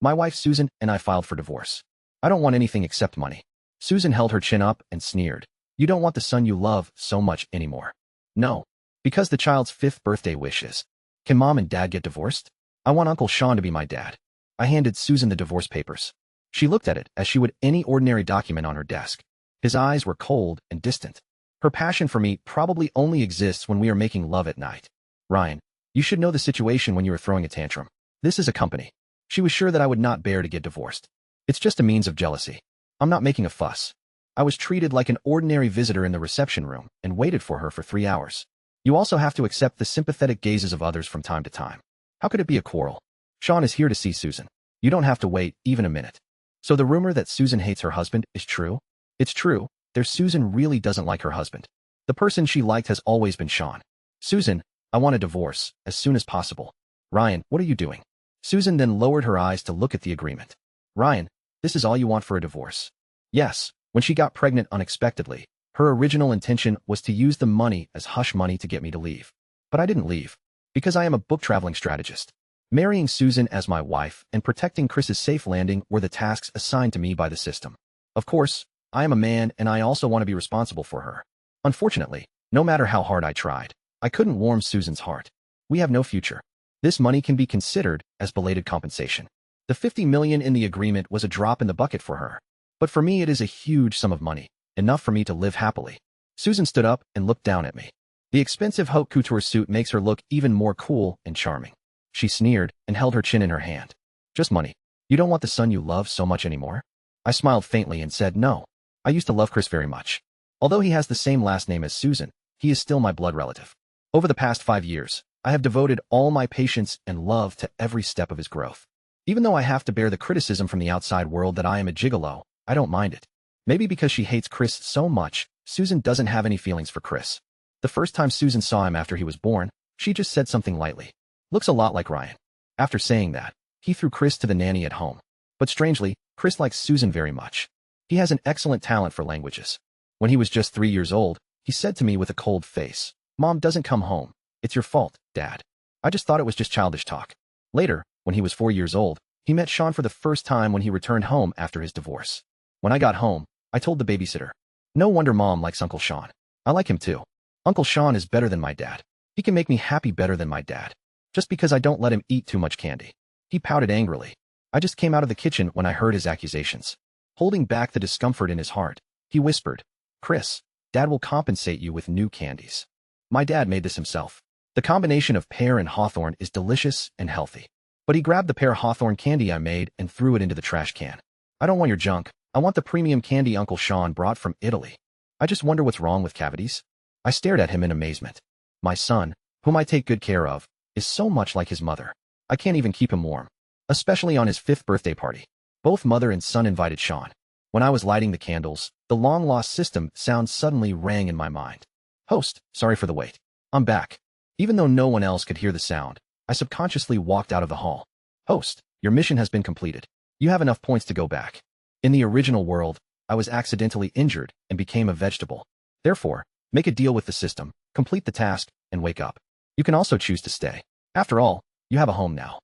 My wife Susan and I filed for divorce. I don't want anything except money. Susan held her chin up and sneered. You don't want the son you love so much anymore. No. Because the child's 5th birthday wishes. Can mom and dad get divorced? I want Uncle Sean to be my dad. I handed Susan the divorce papers. She looked at it as she would any ordinary document on her desk. His eyes were cold and distant. Her passion for me probably only exists when we are making love at night. Ryan, you should know the situation when you are throwing a tantrum. This is a company. She was sure that I would not bear to get divorced. It's just a means of jealousy. I'm not making a fuss. I was treated like an ordinary visitor in the reception room and waited for her for 3 hours. You also have to accept the sympathetic gazes of others from time to time. How could it be a quarrel? Sean is here to see Susan. You don't have to wait even a minute. So the rumor that Susan hates her husband is true? It's true. Susan really doesn't like her husband. The person she liked has always been Sean. Susan, I want a divorce as soon as possible. Ryan, what are you doing? Susan then lowered her eyes to look at the agreement. Ryan, this is all you want for a divorce? Yes. When she got pregnant unexpectedly, her original intention was to use the money as hush money to get me to leave. But I didn't leave. Because I am a book-traveling strategist. Marrying Susan as my wife and protecting Chris's safe landing were the tasks assigned to me by the system. Of course, I am a man and I also want to be responsible for her. Unfortunately, no matter how hard I tried, I couldn't warm Susan's heart. We have no future. This money can be considered as belated compensation. The $50 million in the agreement was a drop in the bucket for her. But for me it is a huge sum of money, enough for me to live happily. Susan stood up and looked down at me. The expensive haute couture suit makes her look even more cool and charming. She sneered and held her chin in her hand. Just money. You don't want the son you love so much anymore? I smiled faintly and said no. I used to love Chris very much. Although he has the same last name as Susan, he is still my blood relative. Over the past 5 years, I have devoted all my patience and love to every step of his growth. Even though I have to bear the criticism from the outside world that I am a gigolo, I don't mind it. Maybe because she hates Chris so much, Susan doesn't have any feelings for Chris. The first time Susan saw him after he was born, she just said something lightly. Looks a lot like Ryan. After saying that, he threw Chris to the nanny at home. But strangely, Chris likes Susan very much. He has an excellent talent for languages. When he was just 3 years old, he said to me with a cold face, Mom doesn't come home. It's your fault, Dad. I just thought it was just childish talk. Later, when he was 4 years old, he met Sean for the first time when he returned home after his divorce. When I got home, I told the babysitter. No wonder Mom likes Uncle Sean. I like him too. Uncle Sean is better than my dad. He can make me happy better than my dad. Just because I don't let him eat too much candy. He pouted angrily. I just came out of the kitchen when I heard his accusations. Holding back the discomfort in his heart, he whispered, Chris, Dad will compensate you with new candies. My dad made this himself. The combination of pear and hawthorn is delicious and healthy. But he grabbed the pear hawthorn candy I made and threw it into the trash can. I don't want your junk. I want the premium candy Uncle Sean brought from Italy. I just wonder what's wrong with cavities. I stared at him in amazement. My son, whom I take good care of, is so much like his mother. I can't even keep him warm. Especially on his 5th birthday party. Both mother and son invited Sean. When I was lighting the candles, the long-lost system sound suddenly rang in my mind. Host, sorry for the wait. I'm back. Even though no one else could hear the sound, I subconsciously walked out of the hall. Host, your mission has been completed. You have enough points to go back. In the original world, I was accidentally injured and became a vegetable. Therefore, make a deal with the system, complete the task, and wake up. You can also choose to stay. After all, you have a home now.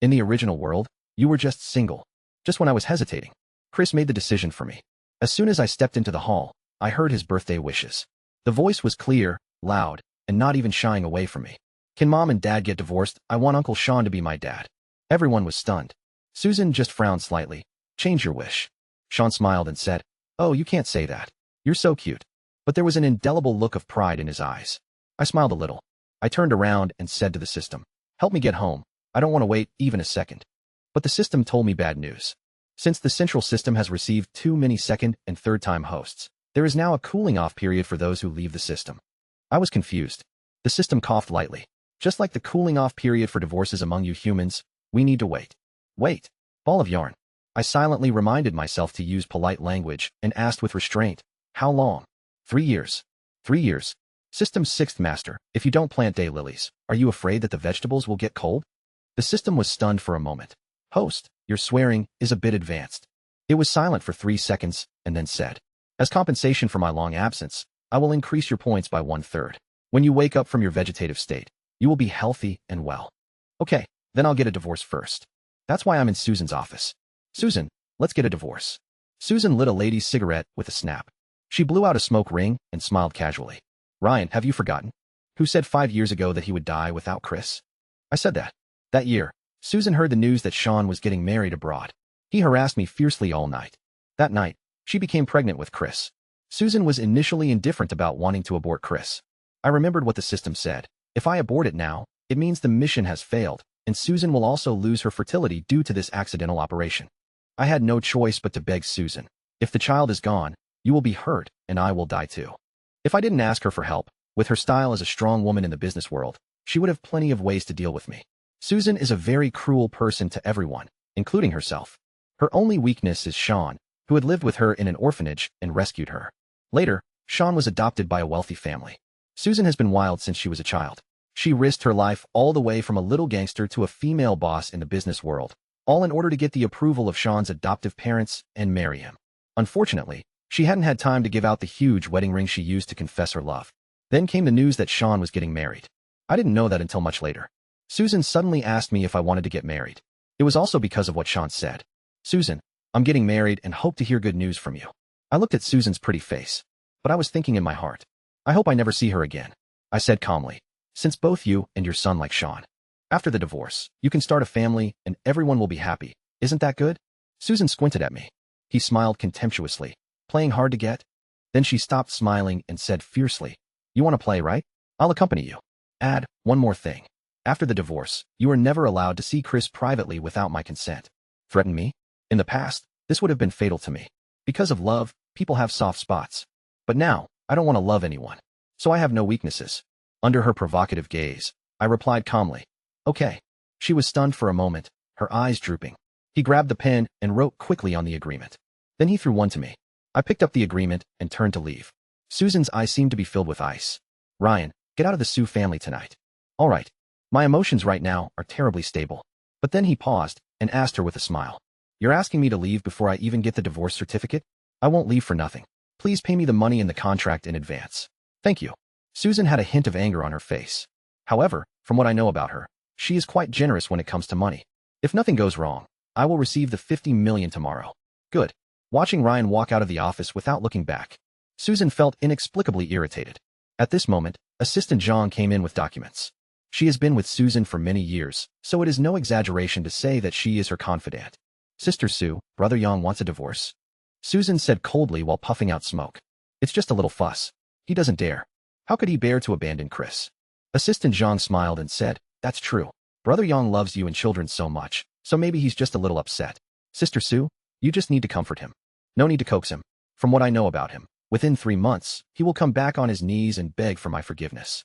In the original world, you were just single. Just when I was hesitating, Chris made the decision for me. As soon as I stepped into the hall, I heard his birthday wishes. The voice was clear, loud, and not even shying away from me. Can Mom and Dad get divorced? I want Uncle Sean to be my dad. Everyone was stunned. Susan just frowned slightly. Change your wish. Sean smiled and said, Oh, you can't say that. You're so cute. But there was an indelible look of pride in his eyes. I smiled a little. I turned around and said to the system, Help me get home. I don't want to wait even a second. But the system told me bad news. Since the central system has received too many second and third-time hosts, there is now a cooling-off period for those who leave the system. I was confused. The system coughed lightly. Just like the cooling-off period for divorces among you humans, we need to wait. Wait. Ball of yarn. I silently reminded myself to use polite language and asked with restraint, How long? 3 years. 3 years. System's 6th master, if you don't plant daylilies, are you afraid that the vegetables will get cold? The system was stunned for a moment. Host, your swearing is a bit advanced. It was silent for 3 seconds and then said, As compensation for my long absence, I will increase your points by 1/3. When you wake up from your vegetative state, you will be healthy and well. Okay, then I'll get a divorce first. That's why I'm in Susan's office. Susan, let's get a divorce. Susan lit a lady's cigarette with a snap. She blew out a smoke ring and smiled casually. Ryan, have you forgotten? Who said 5 years ago that he would die without Chris? I said that. That year, Susan heard the news that Sean was getting married abroad. He harassed me fiercely all night. That night, she became pregnant with Chris. Susan was initially indifferent about wanting to abort Chris. I remembered what the system said. If I abort it now, it means the mission has failed, and Susan will also lose her fertility due to this accidental operation. I had no choice but to beg Susan. If the child is gone, you will be hurt, and I will die too. If I didn't ask her for help, with her style as a strong woman in the business world, she would have plenty of ways to deal with me. Susan is a very cruel person to everyone, including herself. Her only weakness is Sean, who had lived with her in an orphanage and rescued her. Later, Sean was adopted by a wealthy family. Susan has been wild since she was a child. She risked her life all the way from a little gangster to a female boss in the business world, all in order to get the approval of Sean's adoptive parents and marry him. Unfortunately, she hadn't had time to give out the huge wedding ring she used to confess her love. Then came the news that Sean was getting married. I didn't know that until much later. Susan suddenly asked me if I wanted to get married. It was also because of what Sean said. Susan, I'm getting married and hope to hear good news from you. I looked at Susan's pretty face, but I was thinking in my heart, I hope I never see her again. I said calmly, since both you and your son like Sean. After the divorce, you can start a family and everyone will be happy. Isn't that good? Susan squinted at me. He smiled contemptuously. Playing hard to get? Then she stopped smiling and said fiercely, you want to play, right? I'll accompany you. Add one more thing. After the divorce, you are never allowed to see Chris privately without my consent. Threaten me? In the past, this would have been fatal to me. Because of love, people have soft spots. But now, I don't want to love anyone. So I have no weaknesses. Under her provocative gaze, I replied calmly, okay. She was stunned for a moment, her eyes drooping. He grabbed the pen and wrote quickly on the agreement. Then he threw one to me. I picked up the agreement and turned to leave. Susan's eyes seemed to be filled with ice. Ryan, get out of the Sue family tonight. All right. My emotions right now are terribly stable. But then he paused and asked her with a smile. You're asking me to leave before I even get the divorce certificate? I won't leave for nothing. Please pay me the money in the contract in advance. Thank you. Susan had a hint of anger on her face. However, from what I know about her, she is quite generous when it comes to money. If nothing goes wrong, I will receive the $50 million tomorrow. Good. Watching Ryan walk out of the office without looking back, Susan felt inexplicably irritated. At this moment, Assistant Zhang came in with documents. She has been with Susan for many years, so it is no exaggeration to say that she is her confidant. Sister Sue, Brother Yang wants a divorce. Susan said coldly while puffing out smoke. It's just a little fuss. He doesn't dare. How could he bear to abandon Chris? Assistant Zhang smiled and said, that's true. Brother Yang loves you and children so much, so maybe he's just a little upset. Sister Sue, you just need to comfort him. No need to coax him. From what I know about him, within 3 months, he will come back on his knees and beg for my forgiveness.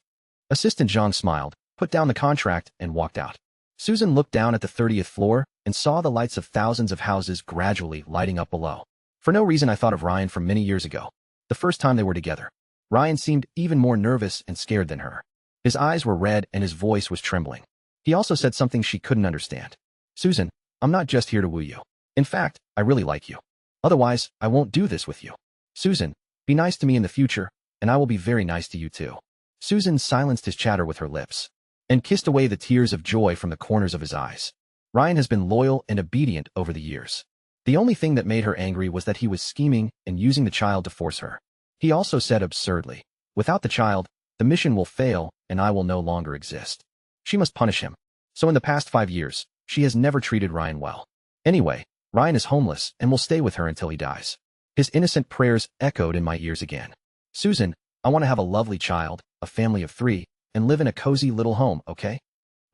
Assistant Zhang smiled, put down the contract, and walked out. Susan looked down at the 30th floor and saw the lights of thousands of houses gradually lighting up below. For no reason I thought of Ryan from many years ago, the first time they were together. Ryan seemed even more nervous and scared than her. His eyes were red and his voice was trembling. He also said something she couldn't understand. Susan, I'm not just here to woo you. In fact, I really like you. Otherwise, I won't do this with you. Susan, be nice to me in the future, and I will be very nice to you too. Susan silenced his chatter with her lips and kissed away the tears of joy from the corners of his eyes. Ryan has been loyal and obedient over the years. The only thing that made her angry was that he was scheming and using the child to force her. He also said absurdly, without the child, the mission will fail and I will no longer exist. She must punish him. So in the past 5 years, she has never treated Ryan well. Anyway, Ryan is homeless and will stay with her until he dies. His innocent prayers echoed in my ears again. Susan, I want to have a lovely child, a family of 3, and live in a cozy little home, okay?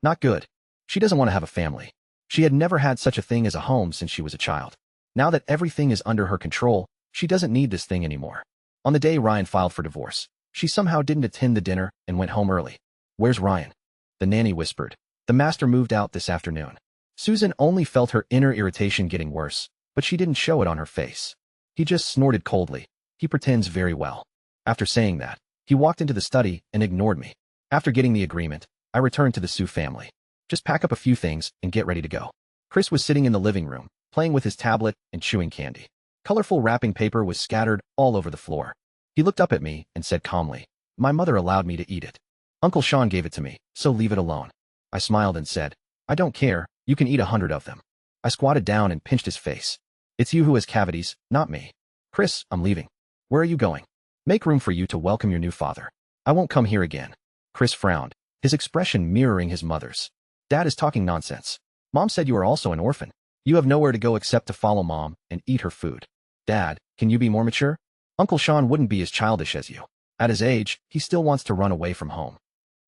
Not good. She doesn't want to have a family. She had never had such a thing as a home since she was a child. Now that everything is under her control, she doesn't need this thing anymore. On the day Ryan filed for divorce, she somehow didn't attend the dinner and went home early. Where's Ryan? The nanny whispered. The master moved out this afternoon. Susan only felt her inner irritation getting worse, but she didn't show it on her face. He just snorted coldly. He pretends very well. After saying that, he walked into the study and ignored me. After getting the agreement, I returned to the Sue family. Just pack up a few things and get ready to go. Chris was sitting in the living room, playing with his tablet and chewing candy. Colorful wrapping paper was scattered all over the floor. He looked up at me and said calmly, my mother allowed me to eat it. Uncle Sean gave it to me, so leave it alone. I smiled and said, I don't care, you can eat 100 of them. I squatted down and pinched his face. It's you who has cavities, not me. Chris, I'm leaving. Where are you going? Make room for you to welcome your new father. I won't come here again. Chris frowned, his expression mirroring his mother's. Dad is talking nonsense. Mom said you are also an orphan. You have nowhere to go except to follow Mom and eat her food. Dad, can you be more mature? Uncle Sean wouldn't be as childish as you. At his age, he still wants to run away from home.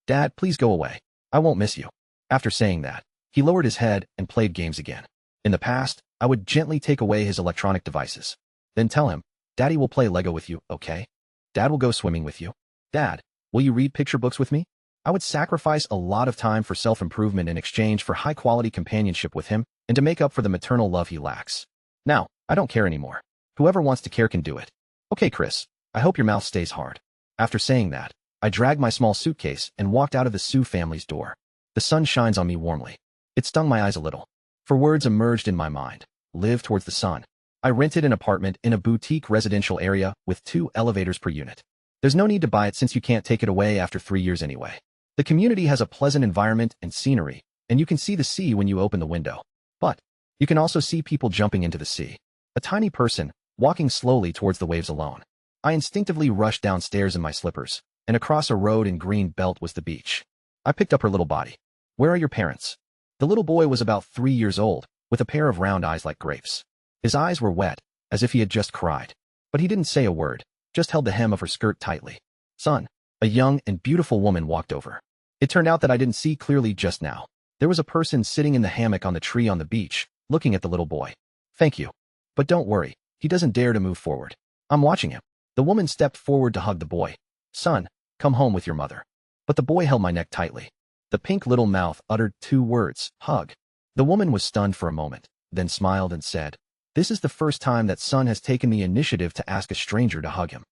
Dad, please go away. I won't miss you. After saying that, he lowered his head and played games again. In the past, I would gently take away his electronic devices. Then tell him, Daddy will play Lego with you, okay? Dad will go swimming with you. Dad, will you read picture books with me? I would sacrifice a lot of time for self-improvement in exchange for high-quality companionship with him and to make up for the maternal love he lacks. Now, I don't care anymore. Whoever wants to care can do it. Okay, Chris, I hope your mouth stays hard. After saying that, I dragged my small suitcase and walked out of the Sue family's door. The sun shines on me warmly. It stung my eyes a little. For words emerged in my mind. Live towards the sun. I rented an apartment in a boutique residential area with 2 elevators per unit. There's no need to buy it since you can't take it away after 3 years anyway. The community has a pleasant environment and scenery, and you can see the sea when you open the window. But you can also see people jumping into the sea. A tiny person, walking slowly towards the waves alone. I instinctively rushed downstairs in my slippers, and across a road in green belt was the beach. I picked up her little body. Where are your parents? The little boy was about 3 years old, with a pair of round eyes like grapes. His eyes were wet, as if he had just cried. But he didn't say a word, just held the hem of her skirt tightly. Son, a young and beautiful woman walked over. It turned out that I didn't see clearly just now. There was a person sitting in the hammock on the tree on the beach, looking at the little boy. Thank you. But don't worry, he doesn't dare to move forward. I'm watching him. The woman stepped forward to hug the boy. Son, come home with your mother. But the boy held my neck tightly. The pink little mouth uttered 2 words, hug. The woman was stunned for a moment, then smiled and said, this is the first time that Son has taken the initiative to ask a stranger to hug him.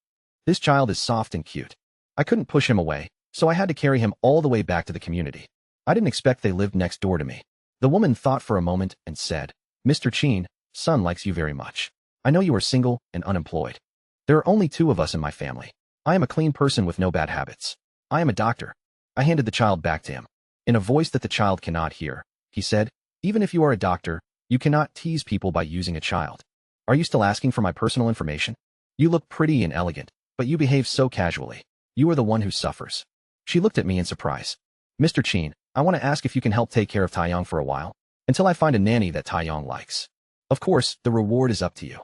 This child is soft and cute. I couldn't push him away, so I had to carry him all the way back to the community. I didn't expect they lived next door to me. The woman thought for a moment and said, Mr. Cheen, Son likes you very much. I know you are single and unemployed. There are only 2 of us in my family. I am a clean person with no bad habits. I am a doctor. I handed the child back to him. In a voice that the child cannot hear, he said, even if you are a doctor, you cannot tease people by using a child. Are you still asking for my personal information? You look pretty and elegant, but you behave so casually. You are the one who suffers. She looked at me in surprise. Mr. Cheen, I want to ask if you can help take care of Taeyong for a while, until I find a nanny that Taeyong likes. Of course, the reward is up to you.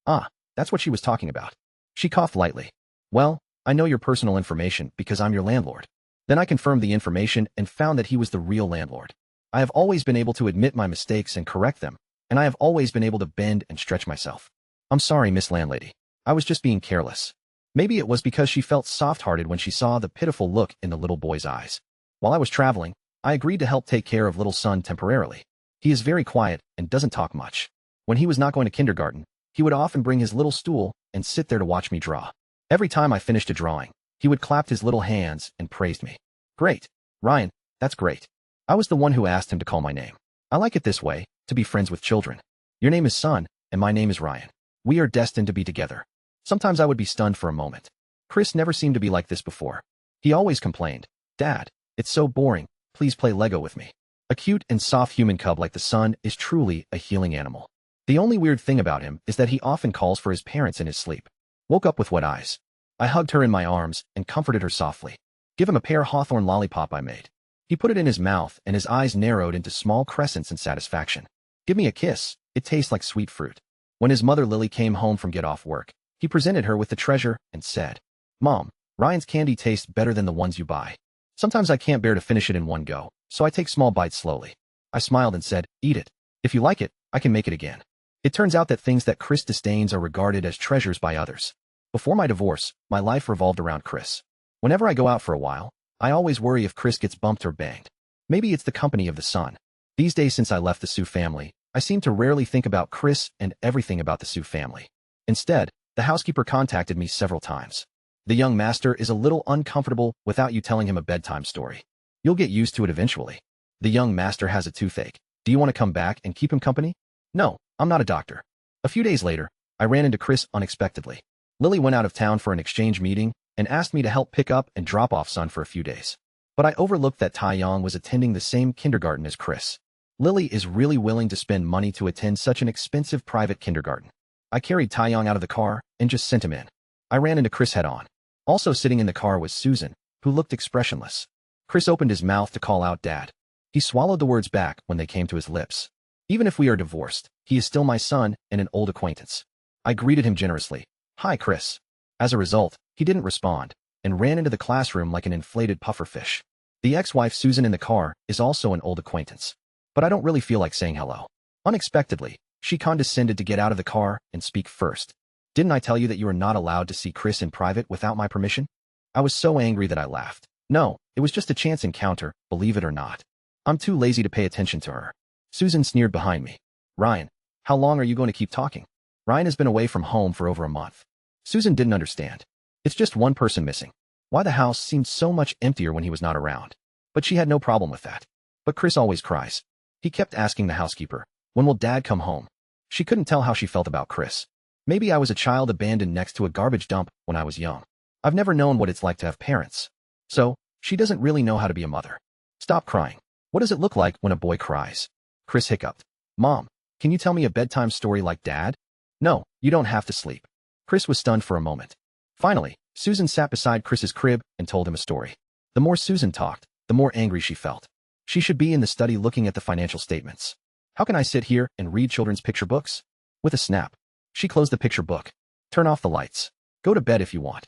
Ah, that's what she was talking about. She coughed lightly. Well, I know your personal information because I'm your landlord. Then I confirmed the information and found that he was the real landlord. I have always been able to admit my mistakes and correct them, and I have always been able to bend and stretch myself. I'm sorry, Miss Landlady. I was just being careless. Maybe it was because she felt soft-hearted when she saw the pitiful look in the little boy's eyes. While I was traveling, I agreed to help take care of little Son temporarily. He is very quiet and doesn't talk much. When he was not going to kindergarten, he would often bring his little stool and sit there to watch me draw. Every time I finished a drawing, he would clap his little hands and praised me. Great, Ryan, that's great. I was the one who asked him to call my name. I like it this way, to be friends with children. Your name is Son, and my name is Ryan. We are destined to be together. Sometimes I would be stunned for a moment. Chris never seemed to be like this before. He always complained, Dad, it's so boring, please play Lego with me. A cute and soft human cub like the Son is truly a healing animal. The only weird thing about him is that he often calls for his parents in his sleep. Woke up with wet eyes. I hugged her in my arms and comforted her softly. Give him a pear Hawthorne lollipop I made. He put it in his mouth and his eyes narrowed into small crescents in satisfaction. Give me a kiss, it tastes like sweet fruit. When his mother Lily came home from get off work, he presented her with the treasure and said, Mom, Ryan's candy tastes better than the ones you buy. Sometimes I can't bear to finish it in one go, so I take small bites slowly. I smiled and said, eat it. If you like it, I can make it again. It turns out that things that Chris disdains are regarded as treasures by others. Before my divorce, my life revolved around Chris. Whenever I go out for a while, I always worry if Chris gets bumped or banged. Maybe it's the company of the Son. These days since I left the Sue family, I seem to rarely think about Chris and everything about the Sue family. Instead, the housekeeper contacted me several times. The young master is a little uncomfortable without you telling him a bedtime story. You'll get used to it eventually. The young master has a toothache. Do you want to come back and keep him company? No, I'm not a doctor. A few days later, I ran into Chris unexpectedly. Lily went out of town for an exchange meeting and asked me to help pick up and drop off Son for a few days. But I overlooked that Taeyong was attending the same kindergarten as Chris. Lily is really willing to spend money to attend such an expensive private kindergarten. I carried Taeyong out of the car and just sent him in. I ran into Chris head-on. Also sitting in the car was Susan, who looked expressionless. Chris opened his mouth to call out Dad. He swallowed the words back when they came to his lips. Even if we are divorced, he is still my son and an old acquaintance. I greeted him generously. Hi, Chris. As a result, he didn't respond and ran into the classroom like an inflated pufferfish. The ex-wife Susan in the car is also an old acquaintance. But I don't really feel like saying hello. Unexpectedly, she condescended to get out of the car and speak first. Didn't I tell you that you are not allowed to see Chris in private without my permission? I was so angry that I laughed. No, it was just a chance encounter, believe it or not. I'm too lazy to pay attention to her. Susan sneered behind me. Ryan, how long are you going to keep talking? Ryan has been away from home for over a month. Susan didn't understand. It's just one person missing. Why the house seemed so much emptier when he was not around. But she had no problem with that. But Chris always cries. He kept asking the housekeeper, when will Dad come home? She couldn't tell how she felt about Chris. Maybe I was a child abandoned next to a garbage dump when I was young. I've never known what it's like to have parents. So, she doesn't really know how to be a mother. Stop crying. What does it look like when a boy cries? Chris hiccuped. Mom, can you tell me a bedtime story like Dad? No, you don't have to sleep. Chris was stunned for a moment. Finally, Susan sat beside Chris's crib and told him a story. The more Susan talked, the more angry she felt. She should be in the study looking at the financial statements. How can I sit here and read children's picture books? With a snap, she closed the picture book. Turn off the lights. Go to bed if you want.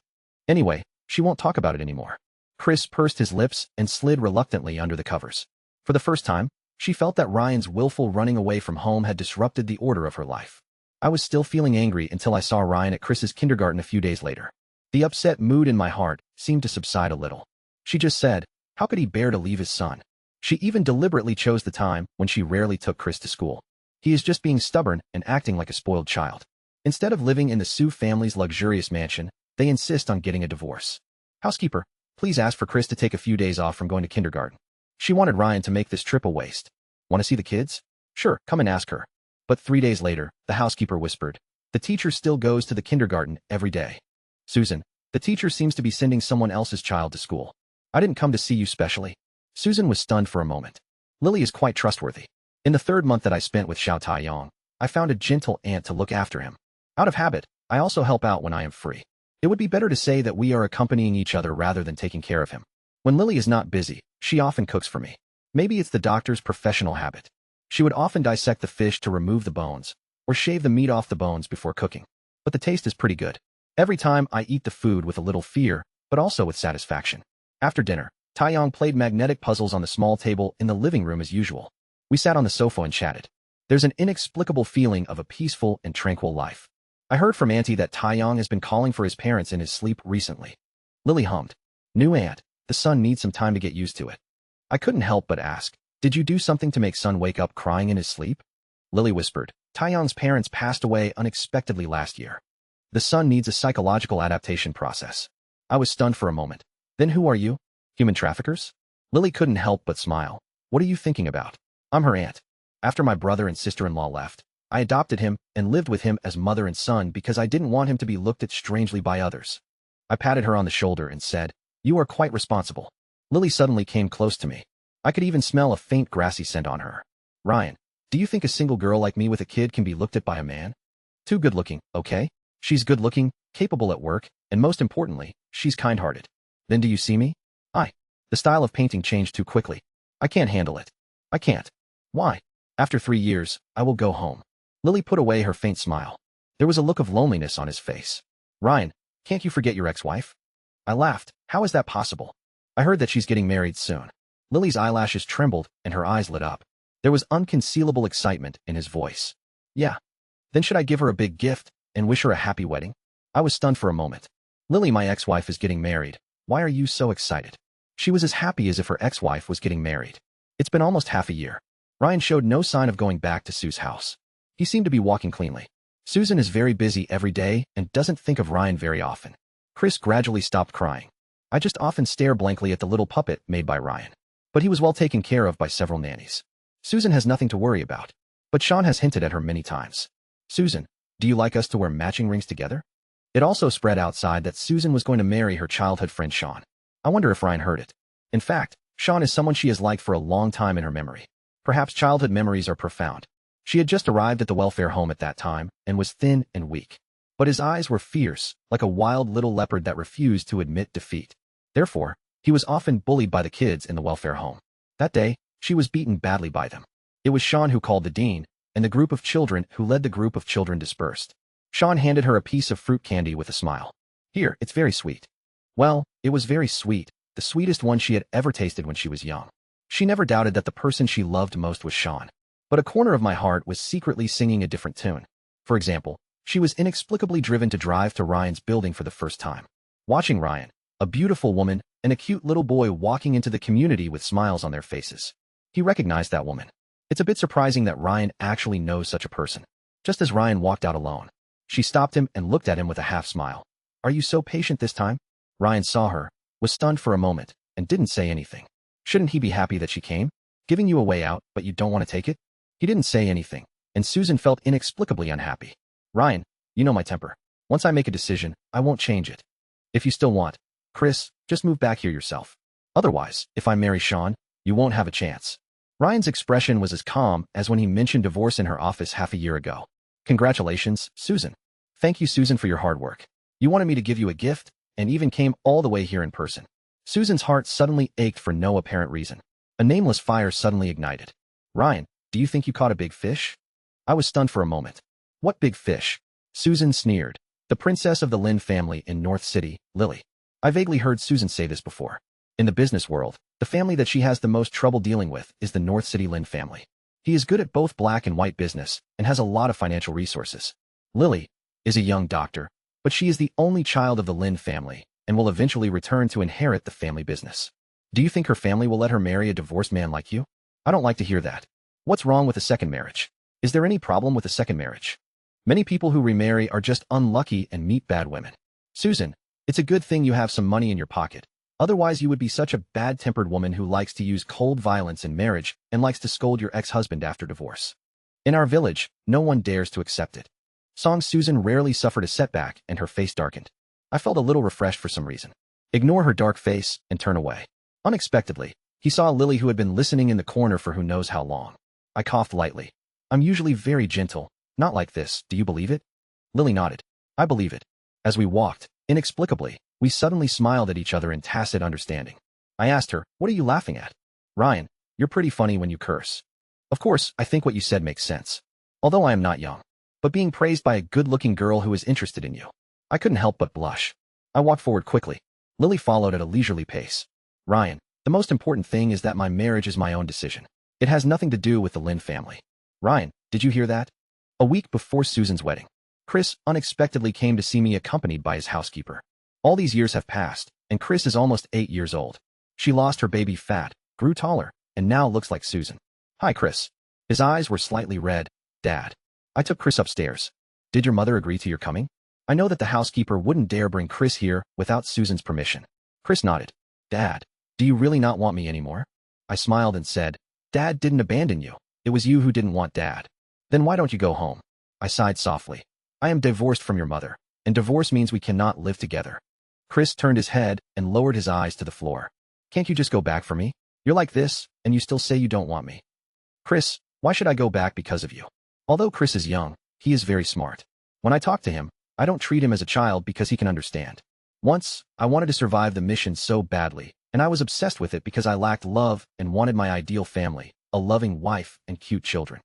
Anyway, she won't talk about it anymore. Chris pursed his lips and slid reluctantly under the covers. For the first time, she felt that Ryan's willful running away from home had disrupted the order of her life. I was still feeling angry until I saw Ryan at Chris's kindergarten a few days later. The upset mood in my heart seemed to subside a little. She just said, how could he bear to leave his son? She even deliberately chose the time when she rarely took Chris to school. He is just being stubborn and acting like a spoiled child. Instead of living in the Sue family's luxurious mansion, they insist on getting a divorce. Housekeeper, please ask for Chris to take a few days off from going to kindergarten. She wanted Ryan to make this trip a waste. Want to see the kids? Sure, come and ask her. But 3 days later, the housekeeper whispered, the teacher still goes to the kindergarten every day. Susan, the teacher seems to be sending someone else's child to school. I didn't come to see you specially. Susan was stunned for a moment. Lily is quite trustworthy. In the 3rd month that I spent with Xiao Taiyong, I found a gentle aunt to look after him. Out of habit, I also help out when I am free. It would be better to say that we are accompanying each other rather than taking care of him. When Lily is not busy, she often cooks for me. Maybe it's the doctor's professional habit. She would often dissect the fish to remove the bones, or shave the meat off the bones before cooking. But the taste is pretty good. Every time I eat the food with a little fear, but also with satisfaction. After dinner, Taeyong played magnetic puzzles on the small table in the living room as usual. We sat on the sofa and chatted. There's an inexplicable feeling of a peaceful and tranquil life. I heard from Auntie that Taeyong has been calling for his parents in his sleep recently. Lily hummed. New aunt, the son needs some time to get used to it. I couldn't help but ask, did you do something to make son wake up crying in his sleep? Lily whispered, Taeyong's parents passed away unexpectedly last year. The son needs a psychological adaptation process. I was stunned for a moment. Then who are you? Human traffickers? Lily couldn't help but smile. What are you thinking about? I'm her aunt. After my brother and sister-in-law left, I adopted him and lived with him as mother and son because I didn't want him to be looked at strangely by others. I patted her on the shoulder and said, you are quite responsible. Lily suddenly came close to me. I could even smell a faint grassy scent on her. Ryan, do you think a single girl like me with a kid can be looked at by a man? Too good-looking, okay? She's good-looking, capable at work, and most importantly, she's kind-hearted. Then do you see me? The style of painting changed too quickly. I can't handle it. I can't. Why? After 3 years, I will go home. Lily put away her faint smile. There was a look of loneliness on his face. Ryan, can't you forget your ex-wife? I laughed. How is that possible? I heard that she's getting married soon. Lily's eyelashes trembled and her eyes lit up. There was unconcealable excitement in his voice. Yeah. Then should I give her a big gift and wish her a happy wedding? I was stunned for a moment. Lily, my ex-wife, is getting married. Why are you so excited? She was as happy as if her ex-wife was getting married. It's been almost half a year. Ryan showed no sign of going back to Sue's house. He seemed to be walking cleanly. Susan is very busy every day and doesn't think of Ryan very often. Chris gradually stopped crying. I just often stare blankly at the little puppet made by Ryan. But he was well taken care of by several nannies. Susan has nothing to worry about. But Sean has hinted at her many times. Susan, do you like us to wear matching rings together? It also spread outside that Susan was going to marry her childhood friend Sean. I wonder if Ryan heard it. In fact, Sean is someone she has liked for a long time in her memory. Perhaps childhood memories are profound. She had just arrived at the welfare home at that time and was thin and weak. But his eyes were fierce, like a wild little leopard that refused to admit defeat. Therefore, he was often bullied by the kids in the welfare home. That day, she was beaten badly by them. It was Sean who called the dean, and the group of children who led the group of children dispersed. Sean handed her a piece of fruit candy with a smile. Here, it's very sweet. Well, it was very sweet, the sweetest one she had ever tasted when she was young. She never doubted that the person she loved most was Sean. But a corner of my heart was secretly singing a different tune. For example, she was inexplicably driven to drive to Ryan's building for the first time. Watching Ryan, a beautiful woman, and a cute little boy walking into the community with smiles on their faces. He recognized that woman. It's a bit surprising that Ryan actually knows such a person. Just as Ryan walked out alone, she stopped him and looked at him with a half smile. Are you so patient this time? Ryan saw her, was stunned for a moment, and didn't say anything. Shouldn't he be happy that she came? Giving you a way out, but you don't want to take it? He didn't say anything, and Susan felt inexplicably unhappy. Ryan, you know my temper. Once I make a decision, I won't change it. If you still want, Chris, just move back here yourself. Otherwise, if I marry Sean, you won't have a chance. Ryan's expression was as calm as when he mentioned divorce in her office half a year ago. Congratulations, Susan. Thank you, Susan, for your hard work. You wanted me to give you a gift, and even came all the way here in person. Susan's heart suddenly ached for no apparent reason. A nameless fire suddenly ignited. Ryan, do you think you caught a big fish? I was stunned for a moment. What big fish? Susan sneered. The princess of the Lynn family in North City, Lily. I vaguely heard Susan say this before. In the business world, the family that she has the most trouble dealing with is the North City Lynn family. He is good at both black and white business and has a lot of financial resources. Lily is a young doctor, but she is the only child of the Lynn family and will eventually return to inherit the family business. Do you think her family will let her marry a divorced man like you? I don't like to hear that. What's wrong with a second marriage? Is there any problem with a second marriage? Many people who remarry are just unlucky and meet bad women. Susan, it's a good thing you have some money in your pocket. Otherwise you would be such a bad-tempered woman who likes to use cold violence in marriage and likes to scold your ex-husband after divorce. In our village, no one dares to accept it. Susan rarely suffered a setback and her face darkened. I felt a little refreshed for some reason. Ignore her dark face and turn away. Unexpectedly, he saw Lily who had been listening in the corner for who knows how long. I coughed lightly. I'm usually very gentle, not like this, do you believe it? Lily nodded. I believe it. As we walked, inexplicably, we suddenly smiled at each other in tacit understanding. I asked her, what are you laughing at? Ryan, you're pretty funny when you curse. Of course, I think what you said makes sense. Although I am not young. But being praised by a good-looking girl who is interested in you. I couldn't help but blush. I walked forward quickly. Lily followed at a leisurely pace. Ryan, the most important thing is that my marriage is my own decision. It has nothing to do with the Lynn family. Ryan, did you hear that? A week before Susan's wedding, Chris unexpectedly came to see me accompanied by his housekeeper. All these years have passed, and Chris is almost 8 years old. She lost her baby fat, grew taller, and now looks like Susan. Hi, Chris. His eyes were slightly red. Dad. I took Chris upstairs. Did your mother agree to your coming? I know that the housekeeper wouldn't dare bring Chris here without Susan's permission. Chris nodded. Dad, do you really not want me anymore? I smiled and said, Dad didn't abandon you. It was you who didn't want Dad. Then why don't you go home? I sighed softly. I am divorced from your mother, and divorce means we cannot live together. Chris turned his head and lowered his eyes to the floor. Can't you just go back for me? You're like this, and you still say you don't want me. Chris, why should I go back because of you? Although Chris is young, he is very smart. When I talk to him, I don't treat him as a child because he can understand. Once, I wanted to survive the mission so badly, and I was obsessed with it because I lacked love and wanted my ideal family, a loving wife and cute children.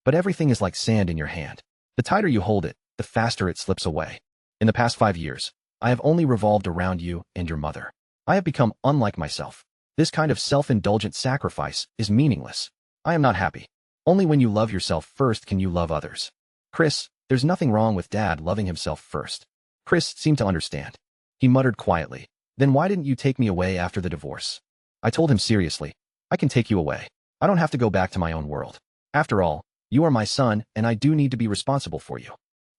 But everything is like sand in your hand. The tighter you hold it, the faster it slips away. In the past 5 years, I have only revolved around you and your mother. I have become unlike myself. This kind of self-indulgent sacrifice is meaningless. I am not happy. Only when you love yourself first can you love others. Chris, there's nothing wrong with Dad loving himself first. Chris seemed to understand. He muttered quietly, then why didn't you take me away after the divorce? I told him seriously, I can take you away. I don't have to go back to my own world. After all, you are my son and I do need to be responsible for you.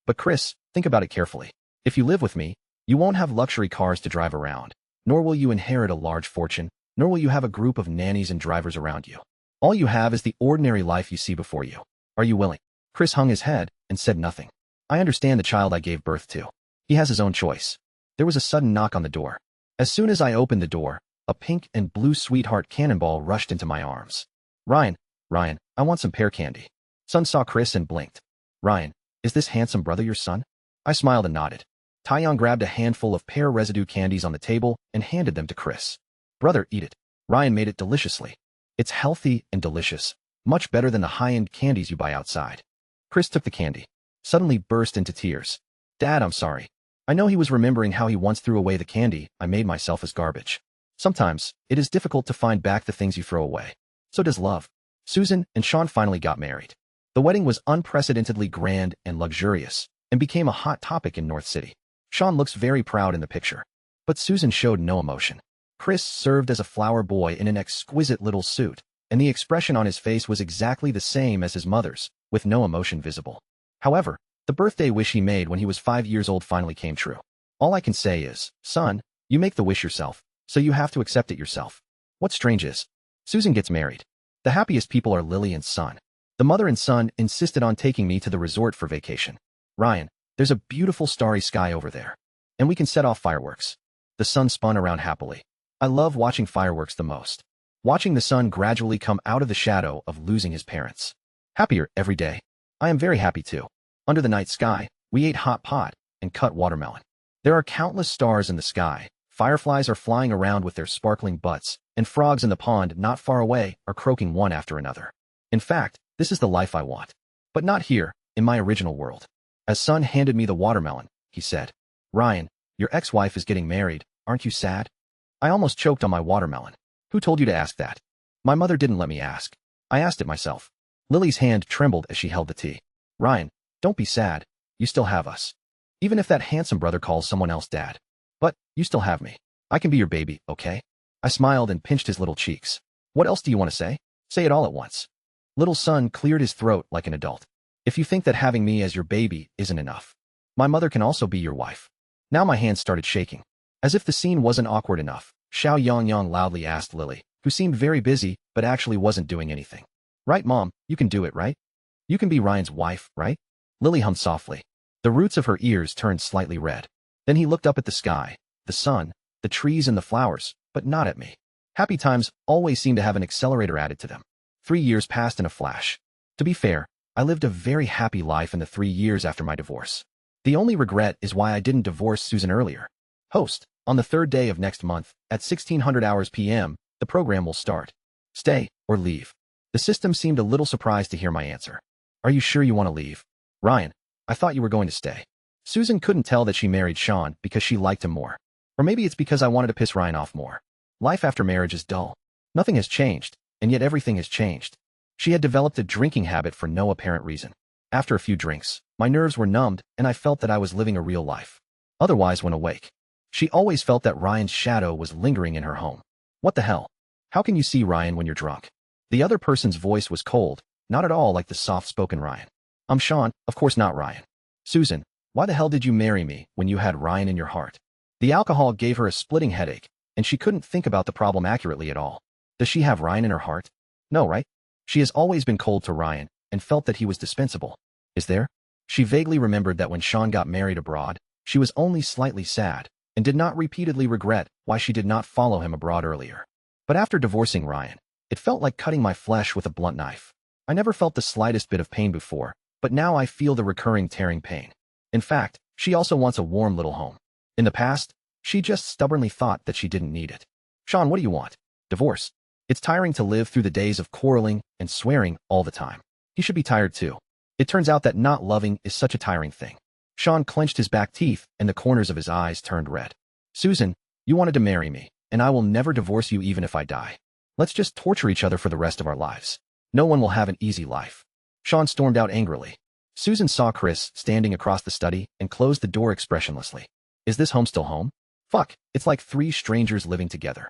But Chris, think about it carefully. If you live with me, you won't have luxury cars to drive around, nor will you inherit a large fortune, nor will you have a group of nannies and drivers around you. All you have is the ordinary life you see before you. Are you willing? Chris hung his head and said nothing. I understand the child I gave birth to. He has his own choice. There was a sudden knock on the door. As soon as I opened the door, a pink and blue sweetheart cannonball rushed into my arms. Ryan, Ryan, I want some pear candy. Son saw Chris and blinked. Ryan, is this handsome brother your son? I smiled and nodded. Taeyong grabbed a handful of pear residue candies on the table and handed them to Chris. Brother, eat it. Ryan made it deliciously. It's healthy and delicious, much better than the high-end candies you buy outside. Chris took the candy, suddenly burst into tears. Dad, I'm sorry. I know he was remembering how he once threw away the candy I made myself as garbage. Sometimes, it is difficult to find back the things you throw away. So does love. Susan and Sean finally got married. The wedding was unprecedentedly grand and luxurious, and became a hot topic in North City. Sean looks very proud in the picture. But Susan showed no emotion. Chris served as a flower boy in an exquisite little suit, and the expression on his face was exactly the same as his mother's, with no emotion visible. However, the birthday wish he made when he was 5 years old finally came true. All I can say is, son, you make the wish yourself, so you have to accept it yourself. What's strange is, Susan gets married. The happiest people are Lily and Son. The mother and son insisted on taking me to the resort for vacation. Ryan, there's a beautiful starry sky over there, and we can set off fireworks. The sun spun around happily. I love watching fireworks the most. Watching the sun gradually come out of the shadow of losing his parents. Happier every day. I am very happy too. Under the night sky, we ate hot pot and cut watermelon. There are countless stars in the sky. Fireflies are flying around with their sparkling butts, and frogs in the pond not far away are croaking one after another. In fact, this is the life I want. But not here, in my original world. As Son handed me the watermelon, he said, Ryan, your ex-wife is getting married, aren't you sad? I almost choked on my watermelon. Who told you to ask that? My mother didn't let me ask. I asked it myself. Lily's hand trembled as she held the tea. Ryan, don't be sad. You still have us. Even if that handsome brother calls someone else dad. But, you still have me. I can be your baby, okay? I smiled and pinched his little cheeks. What else do you want to say? Say it all at once. Little Son cleared his throat like an adult. If you think that having me as your baby isn't enough, my mother can also be your wife. Now my hands started shaking. As if the scene wasn't awkward enough, Xiao Yang loudly asked Lily, who seemed very busy but actually wasn't doing anything. Right, Mom, you can do it, right? You can be Ryan's wife, right? Lily hummed softly. The roots of her ears turned slightly red. Then he looked up at the sky, the sun, the trees and the flowers, but not at me. Happy times always seem to have an accelerator added to them. 3 years passed in a flash. To be fair, I lived a very happy life in the 3 years after my divorce. The only regret is why I didn't divorce Susan earlier. Host, on the 3rd day of next month, at 1600 hours p.m., the program will start. Stay or leave. The system seemed a little surprised to hear my answer. Are you sure you want to leave? Ryan, I thought you were going to stay. Susan couldn't tell that she married Sean because she liked him more. Or maybe it's because I wanted to piss Ryan off more. Life after marriage is dull. Nothing has changed, and yet everything has changed. She had developed a drinking habit for no apparent reason. After a few drinks, my nerves were numbed and I felt that I was living a real life. Otherwise, when awake, she always felt that Ryan's shadow was lingering in her home. What the hell? How can you see Ryan when you're drunk? The other person's voice was cold, not at all like the soft-spoken Ryan. I'm Sean, of course not Ryan. Susan, why the hell did you marry me when you had Ryan in your heart? The alcohol gave her a splitting headache, and she couldn't think about the problem accurately at all. Does she have Ryan in her heart? No, right? She has always been cold to Ryan and felt that he was dispensable. Is there? She vaguely remembered that when Sean got married abroad, she was only slightly sad and did not repeatedly regret why she did not follow him abroad earlier. But after divorcing Ryan, it felt like cutting my flesh with a blunt knife. I never felt the slightest bit of pain before, but now I feel the recurring tearing pain. In fact, she also wants a warm little home. In the past, she just stubbornly thought that she didn't need it. Sean, what do you want? Divorce. It's tiring to live through the days of quarreling and swearing all the time. He should be tired too. It turns out that not loving is such a tiring thing. Sean clenched his back teeth and the corners of his eyes turned red. Susan, you wanted to marry me, and I will never divorce you even if I die. Let's just torture each other for the rest of our lives. No one will have an easy life. Sean stormed out angrily. Susan saw Chris standing across the study and closed the door expressionlessly. Is this home still home? Fuck, it's like 3 strangers living together.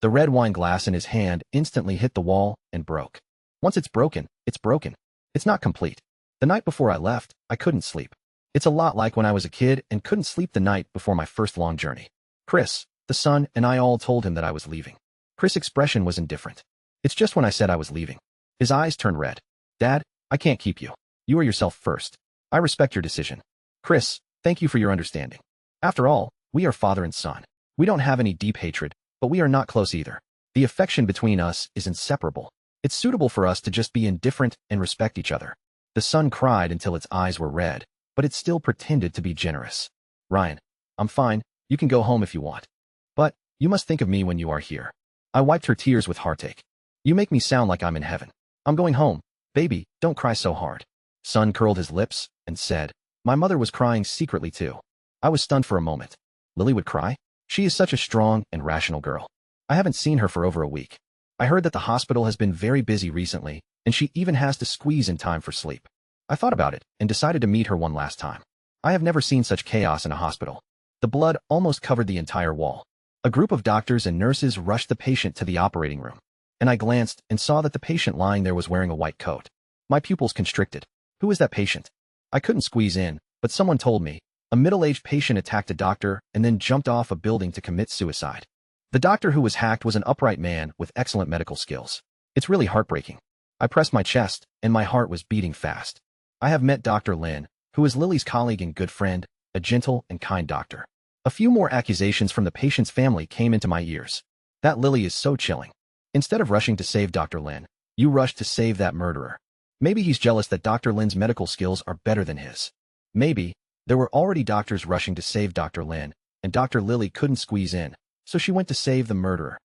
The red wine glass in his hand instantly hit the wall and broke. Once it's broken, it's broken. It's not complete. The night before I left, I couldn't sleep. It's a lot like when I was a kid and couldn't sleep the night before my first long journey. Chris, the son, and I all told him that I was leaving. Chris' expression was indifferent. It's just when I said I was leaving. His eyes turned red. Dad, I can't keep you. You are yourself first. I respect your decision. Chris, thank you for your understanding. After all, we are father and son. We don't have any deep hatred, but we are not close either. The affection between us is inseparable. It's suitable for us to just be indifferent and respect each other. The son cried until its eyes were red, but it still pretended to be generous. Ryan, I'm fine. You can go home if you want. But you must think of me when you are here. I wiped her tears with heartache. You make me sound like I'm in heaven. I'm going home. Baby, don't cry so hard. Son curled his lips and said, my mother was crying secretly too. I was stunned for a moment. Lily would cry? She is such a strong and rational girl. I haven't seen her for over a week. I heard that the hospital has been very busy recently, and she even has to squeeze in time for sleep. I thought about it and decided to meet her one last time. I have never seen such chaos in a hospital. The blood almost covered the entire wall. A group of doctors and nurses rushed the patient to the operating room, and I glanced and saw that the patient lying there was wearing a white coat. My pupils constricted. Who is that patient? I couldn't squeeze in, but someone told me. A middle-aged patient attacked a doctor and then jumped off a building to commit suicide. The doctor who was hacked was an upright man with excellent medical skills. It's really heartbreaking. I pressed my chest, and my heart was beating fast. I have met Dr. Lin, who is Lily's colleague and good friend, a gentle and kind doctor. A few more accusations from the patient's family came into my ears. That Lily is so chilling. Instead of rushing to save Dr. Lin, you rushed to save that murderer. Maybe he's jealous that Dr. Lin's medical skills are better than his. Maybe there were already doctors rushing to save Dr. Lin, and Dr. Lily couldn't squeeze in, so she went to save the murderer.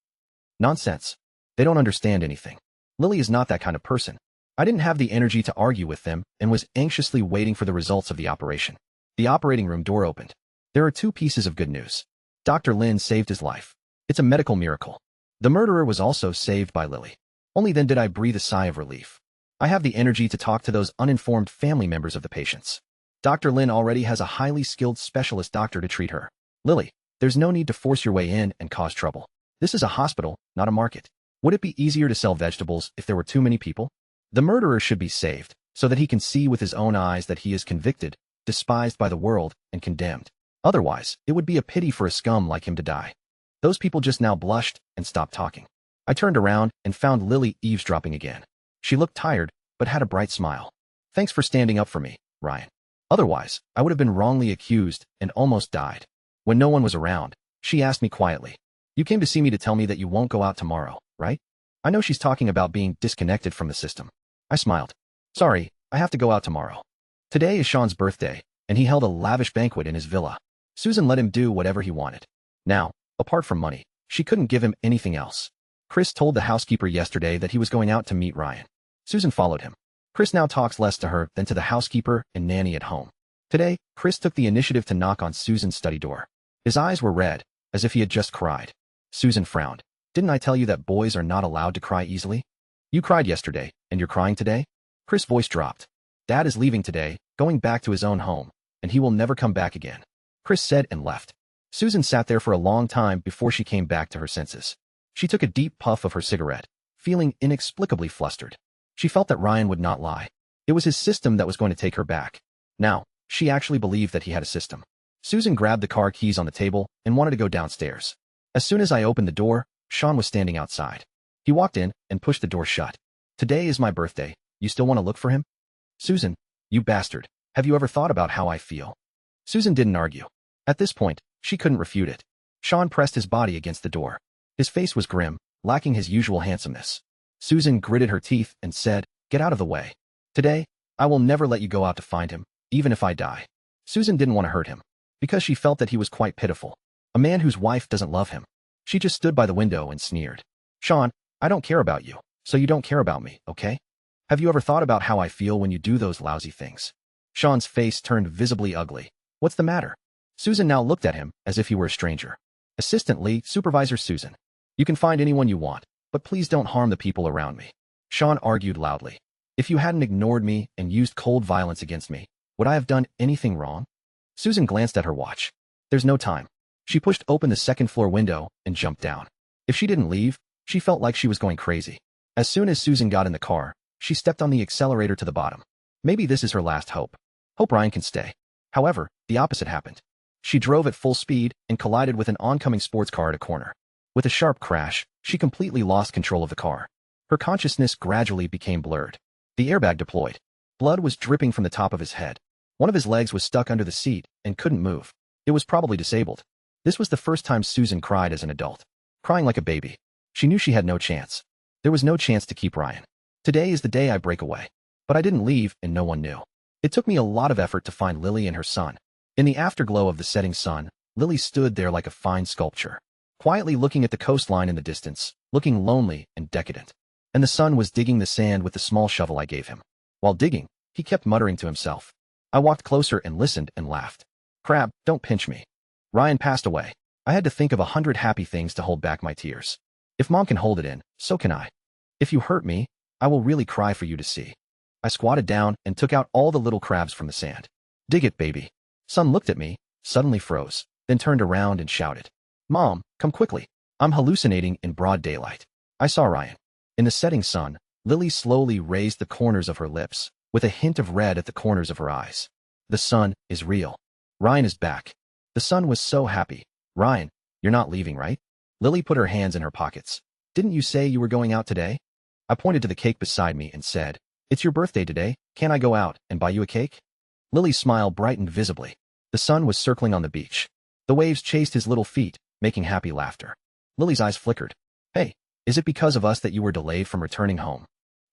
Nonsense. They don't understand anything. Lily is not that kind of person. I didn't have the energy to argue with them and was anxiously waiting for the results of the operation. The operating room door opened. There are two pieces of good news. Dr. Lin saved his life. It's a medical miracle. The murderer was also saved by Lily. Only then did I breathe a sigh of relief. I have the energy to talk to those uninformed family members of the patients. Dr. Lin already has a highly skilled specialist doctor to treat her. Lily, there's no need to force your way in and cause trouble. This is a hospital, not a market. Would it be easier to sell vegetables if there were too many people? The murderer should be saved, so that he can see with his own eyes that he is convicted, despised by the world, and condemned. Otherwise, it would be a pity for a scum like him to die. Those people just now blushed and stopped talking. I turned around and found Lily eavesdropping again. She looked tired, but had a bright smile. Thanks for standing up for me, Ryan. Otherwise, I would have been wrongly accused and almost died. When no one was around, she asked me quietly, you came to see me to tell me that you won't go out tomorrow, right? I know she's talking about being disconnected from the system. I smiled. Sorry, I have to go out tomorrow. Today is Sean's birthday, and he held a lavish banquet in his villa. Susan let him do whatever he wanted. Now, apart from money, she couldn't give him anything else. Chris told the housekeeper yesterday that he was going out to meet Ryan. Susan followed him. Chris now talks less to her than to the housekeeper and nanny at home. Today, Chris took the initiative to knock on Susan's study door. His eyes were red, as if he had just cried. Susan frowned. Didn't I tell you that boys are not allowed to cry easily? You cried yesterday, and you're crying today? Chris' voice dropped. Dad is leaving today, going back to his own home, and he will never come back again. Chris said and left. Susan sat there for a long time before she came back to her senses. She took a deep puff of her cigarette, feeling inexplicably flustered. She felt that Ryan would not lie. It was his system that was going to take her back. Now, she actually believed that he had a system. Susan grabbed the car keys on the table and wanted to go downstairs. As soon as I opened the door, Sean was standing outside. He walked in and pushed the door shut. Today is my birthday. You still want to look for him? Susan, you bastard. Have you ever thought about how I feel? Susan didn't argue. At this point, she couldn't refute it. Sean pressed his body against the door. His face was grim, lacking his usual handsomeness. Susan gritted her teeth and said, get out of the way. Today, I will never let you go out to find him, even if I die. Susan didn't want to hurt him, because she felt that he was quite pitiful. A man whose wife doesn't love him. She just stood by the window and sneered. Sean, I don't care about you, so you don't care about me, okay? Have you ever thought about how I feel when you do those lousy things? Sean's face turned visibly ugly. What's the matter? Susan now looked at him as if he were a stranger. Assistant Lee, Supervisor Susan. You can find anyone you want, but please don't harm the people around me. Sean argued loudly. If you hadn't ignored me and used cold violence against me, would I have done anything wrong? Susan glanced at her watch. There's no time. She pushed open the second-floor window and jumped down. If she didn't leave, she felt like she was going crazy. As soon as Susan got in the car, she stepped on the accelerator to the bottom. Maybe this is her last hope. Hope Ryan can stay. However, the opposite happened. She drove at full speed and collided with an oncoming sports car at a corner. With a sharp crash, she completely lost control of the car. Her consciousness gradually became blurred. The airbag deployed. Blood was dripping from the top of his head. One of his legs was stuck under the seat and couldn't move. It was probably disabled. This was the first time Susan cried as an adult. Crying like a baby. She knew she had no chance. There was no chance to keep Ryan. Today is the day I break away. But I didn't leave, and no one knew. It took me a lot of effort to find Lily and her son. In the afterglow of the setting sun, Lily stood there like a fine sculpture, quietly looking at the coastline in the distance, looking lonely and decadent. And the son was digging the sand with the small shovel I gave him. While digging, he kept muttering to himself. I walked closer and listened and laughed. Crab, don't pinch me. Ryan passed away. I had to think of 100 happy things to hold back my tears. If Mom can hold it in, so can I. If you hurt me, I will really cry for you to see. I squatted down and took out all the little crabs from the sand. Dig it, baby. Son looked at me, suddenly froze, then turned around and shouted. Mom, come quickly. I'm hallucinating in broad daylight. I saw Ryan. In the setting sun, Lily slowly raised the corners of her lips, with a hint of red at the corners of her eyes. The sun is real. Ryan is back. The son was so happy. Ryan, you're not leaving, right? Lily put her hands in her pockets. Didn't you say you were going out today? I pointed to the cake beside me and said, It's your birthday today. Can't I go out and buy you a cake? Lily's smile brightened visibly. The sun was circling on the beach. The waves chased his little feet, making happy laughter. Lily's eyes flickered. Hey, is it because of us that you were delayed from returning home?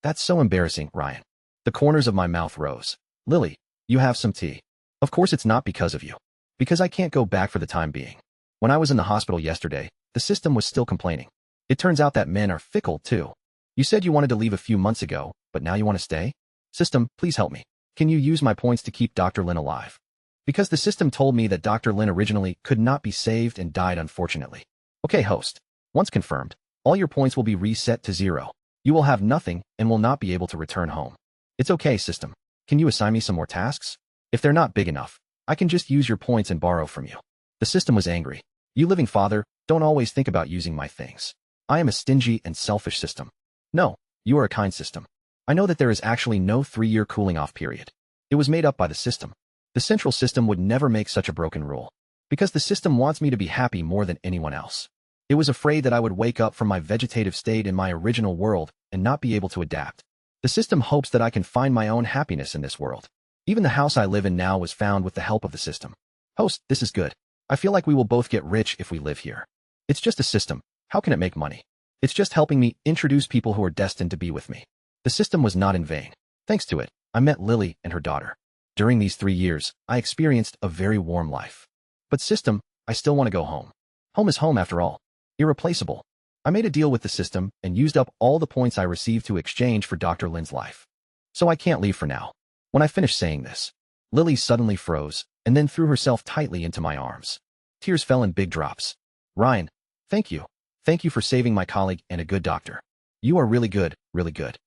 That's so embarrassing, Ryan. The corners of my mouth rose. Lily, you have some tea. Of course it's not because of you. Because I can't go back for the time being. When I was in the hospital yesterday, the system was still complaining. It turns out that men are fickle, too. You said you wanted to leave a few months ago, but now you want to stay? System, please help me. Can you use my points to keep Dr. Lin alive? Because the system told me that Dr. Lin originally could not be saved and died unfortunately. Okay, host. Once confirmed, all your points will be reset to 0. You will have nothing and will not be able to return home. It's okay, system. Can you assign me some more tasks? If they're not big enough, I can just use your points and borrow from you. The system was angry. You living father, don't always think about using my things. I am a stingy and selfish system. No, you are a kind system. I know that there is actually no 3-year cooling off period. It was made up by the system. The central system would never make such a broken rule. Because the system wants me to be happy more than anyone else. It was afraid that I would wake up from my vegetative state in my original world and not be able to adapt. The system hopes that I can find my own happiness in this world. Even the house I live in now was found with the help of the system. Host, this is good. I feel like we will both get rich if we live here. It's just a system. How can it make money? It's just helping me introduce people who are destined to be with me. The system was not in vain. Thanks to it, I met Lily and her daughter. During these 3 years, I experienced a very warm life. But system, I still want to go home. Home is home after all. Irreplaceable. I made a deal with the system and used up all the points I received to exchange for Dr. Lin's life. So I can't leave for now. When I finished saying this, Lily suddenly froze and then threw herself tightly into my arms. Tears fell in big drops. Ryan, thank you. Thank you for saving my colleague and a good doctor. You are really good, really good.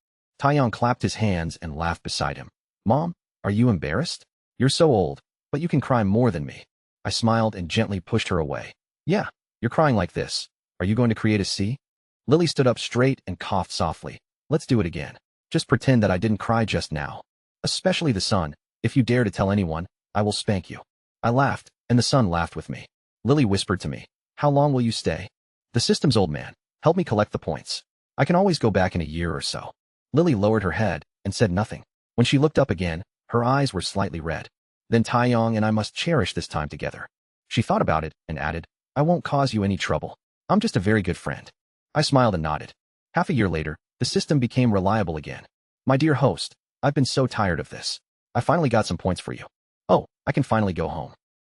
Taeyong clapped his hands and laughed beside him. Mom, are you embarrassed? You're so old, but you can cry more than me. I smiled and gently pushed her away. Yeah, you're crying like this. Are you going to create a C? Lily stood up straight and coughed softly. Let's do it again. Just pretend that I didn't cry just now. Especially the sun. If you dare to tell anyone, I will spank you. I laughed, and the sun laughed with me. Lily whispered to me. How long will you stay? The system's old man. Help me collect the points. I can always go back in a year or so. Lily lowered her head and said nothing. When she looked up again, her eyes were slightly red. Then Taeyong and I must cherish this time together. She thought about it and added, I won't cause you any trouble. I'm just a very good friend. I smiled and nodded. Half a year later, the system became reliable again. My dear host, I've been so tired of this. I finally got some points for you. Oh, I can finally go home.